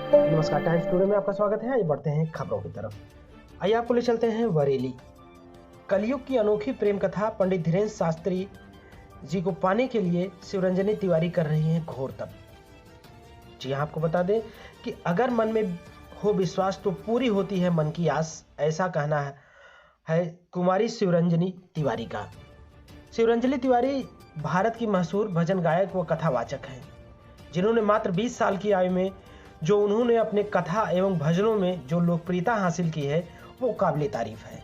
नमस्कार, times today में आपका स्वागत है। आइए बढ़ते हैं खबरों की तरफ। आइए आपको ले चलते हैं बरेली। कलयुग की अनोखी प्रेम कथा पंडित धीरेन्द्र शास्त्री जी को पाने के लिए शिवरंजनी तिवारी कर रही हैं घोर तप। जी हाँ, आपको बता दें कि अगर मन में हो विश्वास तो पूरी होती है मन की आस, ऐसा कहना है कुमारी शिवरंजनी तिवारी का। शिवरंजनी तिवारी भारत की मशहूर भजन गायक व कथावाचक हैं, जिन्होंने मात्र 20 साल की आयु में जो उन्होंने अपने कथा एवं भजनों में जो लोकप्रियता हासिल की है वो काबिल तारीफ है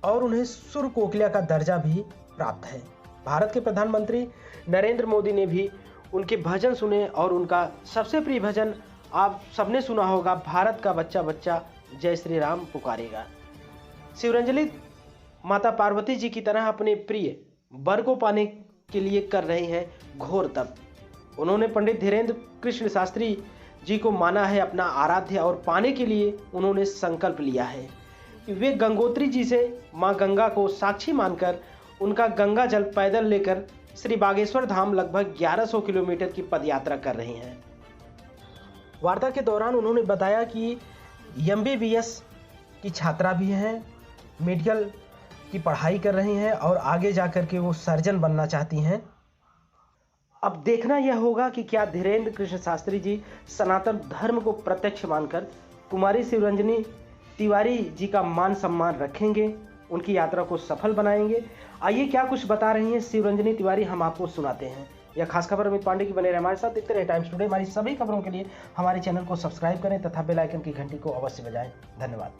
और उन्हें सुर कोकिला का दर्जा भी प्राप्त है। भारत के प्रधानमंत्री नरेंद्र मोदी ने भी उनके भजन सुने और उनका सबसे प्रिय भजन आप सबने सुना होगा, भारत का बच्चा बच्चा जय श्री राम पुकारेगा। शिवरंजनी माता पार्वती जी की तरह अपने प्रिय वर को पाने के लिए कर रहे हैं घोर तप। उन्होंने पंडित धीरेन्द्र कृष्ण शास्त्री जी को माना है अपना आराध्य और पाने के लिए उन्होंने संकल्प लिया है कि वे गंगोत्री जी से मां गंगा को साक्षी मानकर उनका गंगा जल पैदल लेकर श्री बागेश्वर धाम लगभग 1100 किलोमीटर की पदयात्रा कर रहे हैं। वार्ता के दौरान उन्होंने बताया कि MBBS की छात्रा भी हैं, मेडिकल की पढ़ाई कर रही हैं और आगे जाकर के वो सर्जन बनना चाहती हैं। अब देखना यह होगा कि क्या धीरेन्द्र कृष्ण शास्त्री जी सनातन धर्म को प्रत्यक्ष मानकर कुमारी शिवरंजनी तिवारी जी का मान सम्मान रखेंगे, उनकी यात्रा को सफल बनाएंगे। आइए क्या कुछ बता रही हैं शिवरंजनी तिवारी, हम आपको सुनाते हैं। यह खास खबर अमित पांडे की बने रहे हमारे साथ, देखते रहे टाइम्स टुडे। हमारी सभी खबरों के लिए हमारे चैनल को सब्सक्राइब करें तथा बेल आइकन की घंटी को अवश्य बजाएं। धन्यवाद।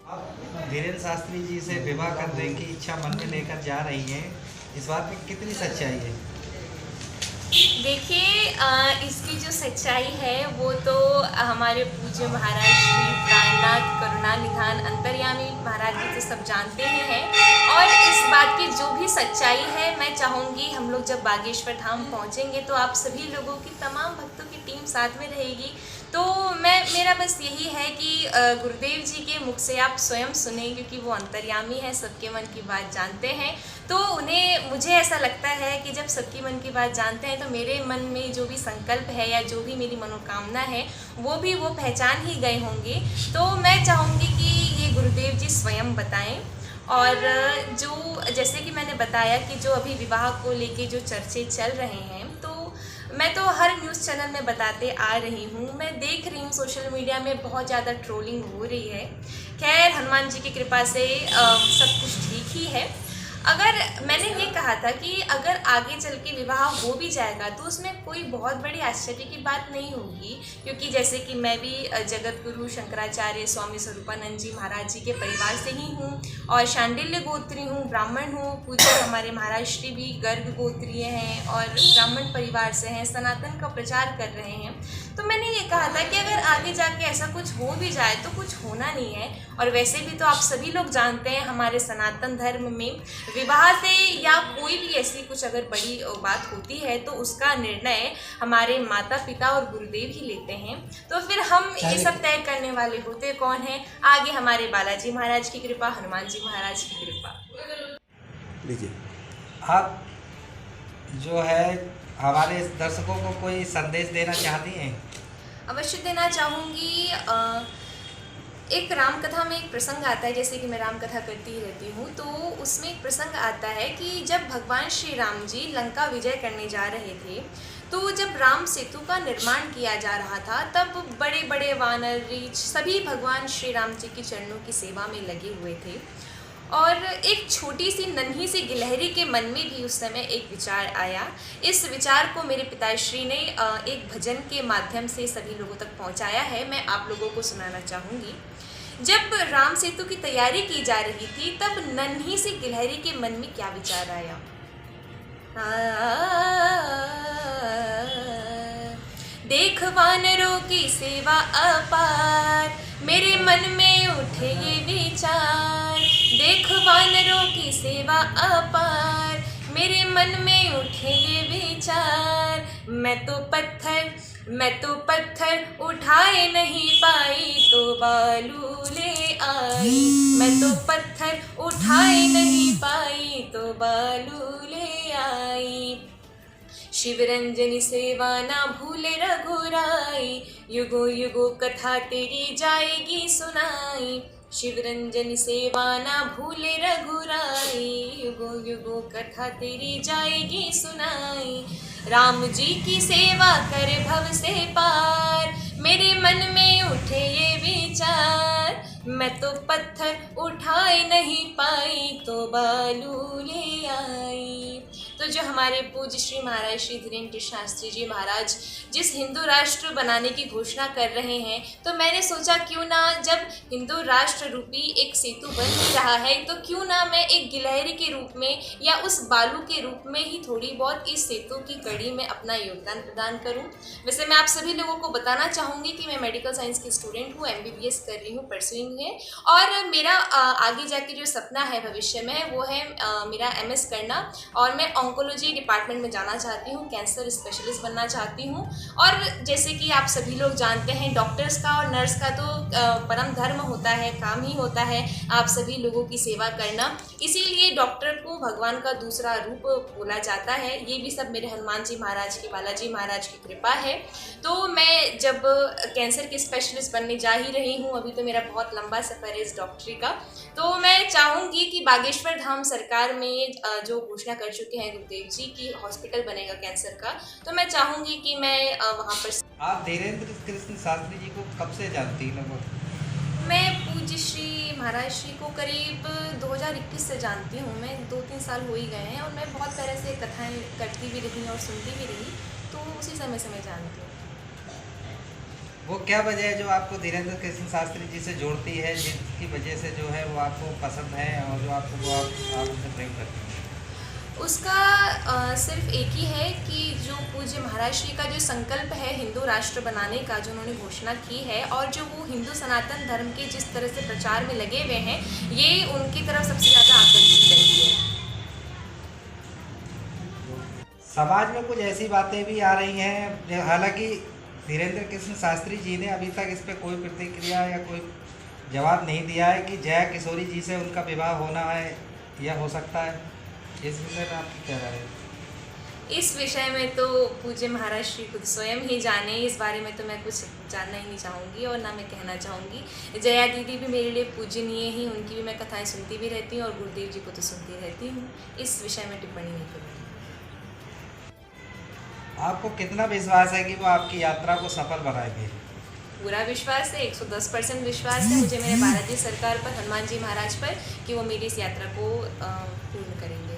आप धीरेन्द्र शास्त्री जी से विवाह करने की इच्छा मन में लेकर जा रही हैं, इस बात में कितनी सच्चाई है? देखिए, इसकी जो सच्चाई है वो तो हमारे पूज्य महाराज श्री प्राणनाथ करुणानिधान अंतर्यामी महाराज जी तो सब जानते ही हैं। और इस बात की जो भी सच्चाई है, मैं चाहूँगी हम लोग जब बागेश्वर धाम पहुँचेंगे तो आप सभी लोगों की, तमाम भक्तों की टीम साथ में रहेगी। तो मेरा बस यही है कि गुरुदेव जी के मुख से आप स्वयं सुने, क्योंकि वो अंतर्यामी है, सबके मन की बात जानते हैं। तो मुझे ऐसा लगता है कि जब सबकी मन की बात जानते हैं तो मेरे मन में जो भी संकल्प है या जो भी मेरी मनोकामना है वो पहचान ही गए होंगे। तो मैं चाहूँगी कि ये गुरुदेव जी स्वयं बताएं। और जो जैसे कि मैंने बताया कि जो अभी विवाह को लेके जो चर्चे चल रहे हैं, तो मैं तो हर न्यूज़ चैनल में बताते आ रही हूँ, मैं देख रही हूँ सोशल मीडिया में बहुत ज़्यादा ट्रोलिंग हो रही है। खैर, हनुमान जी की कृपा से सब कुछ ठीक ही है। अगर मैंने ये कहा था कि अगर आगे चल के विवाह हो भी जाएगा तो उसमें कोई बहुत बड़ी आश्चर्य की बात नहीं होगी, क्योंकि जैसे कि मैं भी जगत गुरु शंकराचार्य स्वामी स्वरूपानंद जी महाराज जी के परिवार से ही हूँ और शांडिल्य गोत्री हूँ, ब्राह्मण हूँ। पूज्य हमारे महाराज श्री भी गर्ग गोत्रीय हैं और ब्राह्मण परिवार से हैं, सनातन का प्रचार कर रहे हैं। तो मैंने ये कहा था कि अगर आगे जाके ऐसा कुछ हो भी जाए तो कुछ होना नहीं है। और वैसे भी तो आप सभी लोग जानते हैं हमारे सनातन धर्म में विवाह से या कोई भी ऐसी कुछ अगर बड़ी बात होती है तो उसका निर्णय हमारे माता पिता और गुरुदेव ही लेते हैं। तो फिर हम ये सब तय करने वाले होते कौन हैं? आगे हमारे बालाजी महाराज की कृपा, हनुमान जी महाराज की कृपा। लीजिए, आप जो है हमारे दर्शकों को कोई संदेश देना चाहती हैं? अवश्य देना चाहूँगी। एक राम कथा में एक प्रसंग आता है, जैसे कि मैं राम कथा करती ही रहती हूँ, तो उसमें एक प्रसंग आता है कि जब भगवान श्री राम जी लंका विजय करने जा रहे थे, तो जब राम सेतु का निर्माण किया जा रहा था तब बड़े बड़े वानर, रीछ सभी भगवान श्री राम जी की चरणों की सेवा में लगे हुए थे। और एक छोटी सी नन्ही सी गिलहरी के मन में भी उस समय एक विचार आया। इस विचार को मेरे पिताश्री ने एक भजन के माध्यम से सभी लोगों तक पहुंचाया है, मैं आप लोगों को सुनाना चाहूँगी। जब राम सेतु की तैयारी की जा रही थी तब नन्ही सी गिलहरी के मन में क्या विचार आया? देख वानरों की सेवा अपार, मेरे मन में उठे ये विचार। देख वानरों की सेवा अपार, मेरे मन में उठे ये विचार। मैं तो पत्थर उठाए नहीं पाई तो बालू ले आई। मैं तो पत्थर उठाए नहीं पाई तो बालू ले आई। शिवरंजनी सेवा ना भूले रघुराई, युगों युगों कथा तेरी जाएगी सुनाई, शिवरंजन सेवा ना भूले रघुराई। युगों युगों कथा तेरी जाएगी सुनाई, राम जी की सेवा कर भव से पार। मेरे मन में उठे ये विचार, मैं तो पत्थर उठाए नहीं पाई, तो बालू ले आई। तो जो हमारे पूज्य श्री महाराज श्री धीरेन्द्र शास्त्री जी महाराज जिस हिंदू राष्ट्र बनाने की घोषणा कर रहे हैं, तो मैंने सोचा क्यों ना, जब हिंदू राष्ट्र रूपी एक सेतु बन ही रहा है, तो क्यों ना मैं एक गिलहरी के रूप में या उस बालू के रूप में ही थोड़ी बहुत इस सेतु की कड़ी में अपना योगदान प्रदान करूं। वैसे मैं आप सभी लोगों को बताना चाहूँगी कि मैं मेडिकल साइंस की स्टूडेंट हूँ, MBBS कर रही हूँ, परसुइंग है। और मेरा आगे जाके जो सपना है भविष्य में, वो है मेरा MS करना, और मैं ऑन्कोलॉजी डिपार्टमेंट में जाना चाहती हूँ, कैंसर स्पेशलिस्ट बनना चाहती हूँ। और जैसे कि आप सभी लोग जानते हैं, डॉक्टर्स का और नर्स का तो परम धर्म होता है, काम ही होता है आप सभी लोगों की सेवा करना। इसीलिए डॉक्टर को भगवान का दूसरा रूप बोला जाता है। ये भी सब मेरे हनुमान जी महाराज की, बालाजी महाराज की कृपा है। तो मैं जब कैंसर के स्पेशलिस्ट बनने जा ही रही हूँ, अभी तो मेरा बहुत लंबा सफ़र है इस डॉक्टरी का, तो मैं चाहूँगी कि बागेश्वर धाम सरकार में जो घोषणा कर चुके हैं गुरुदेव जी की हॉस्पिटल बनेगा कैंसर का, तो मैं चाहूँगी कि मैं वहाँ पर। आप धीरेन्द्र कृष्ण शास्त्री जी को कब से जानती हैं लगभग? मैं पूज्य श्री महाराज श्री को करीब 2021 से जानती हूँ। मैं 2-3 साल हो ही गए हैं, और मैं बहुत तरह से कथाएं करती भी रही और सुनती भी रही, तो उसी समय से मैं जानती हूँ। वो क्या वजह है जो आपको धीरेन्द्र कृष्ण शास्त्री जी से जोड़ती है, जिसकी वजह से जो है वो आपको पसंद है और जो आपको वो आप उनसे प्रेम करते हैं? उसका सिर्फ एक ही है कि जो पूज्य महाराज श्री का जो संकल्प है हिंदू राष्ट्र बनाने का, जो उन्होंने घोषणा की है, और जो वो हिंदू सनातन धर्म के जिस तरह से प्रचार में लगे हुए हैं, ये उनकी तरफ सबसे ज़्यादा आकर्षित रही है। समाज में कुछ ऐसी बातें भी आ रही हैं, हालांकि धीरेन्द्र कृष्ण शास्त्री जी ने अभी तक इस पर कोई प्रतिक्रिया या कोई जवाब नहीं दिया है कि जया किशोरी जी से उनका विवाह होना है या हो सकता है। इस विषय में आपकी क्या राय है? इस विषय में तो पूज्य महाराज श्री खुद स्वयं ही जाने, इस बारे में तो मैं कुछ जानना ही नहीं चाहूँगी और ना मैं कहना चाहूँगी। जया दीदी भी मेरे लिए पूजनीय ही, उनकी भी मैं कथाएं सुनती भी रहती हूँ और गुरुदेव जी को तो सुनती रहती हूँ। इस विषय में टिप्पणी नहीं करूँगी। आपको कितना विश्वास है कि वो आपकी यात्रा को सफल बनाएंगे? पूरा विश्वास है, 110% विश्वास है मुझे मेरे बालाजी सरकार पर, हनुमान जी महाराज पर, कि वो मेरी इस यात्रा को पूर्ण करेंगे।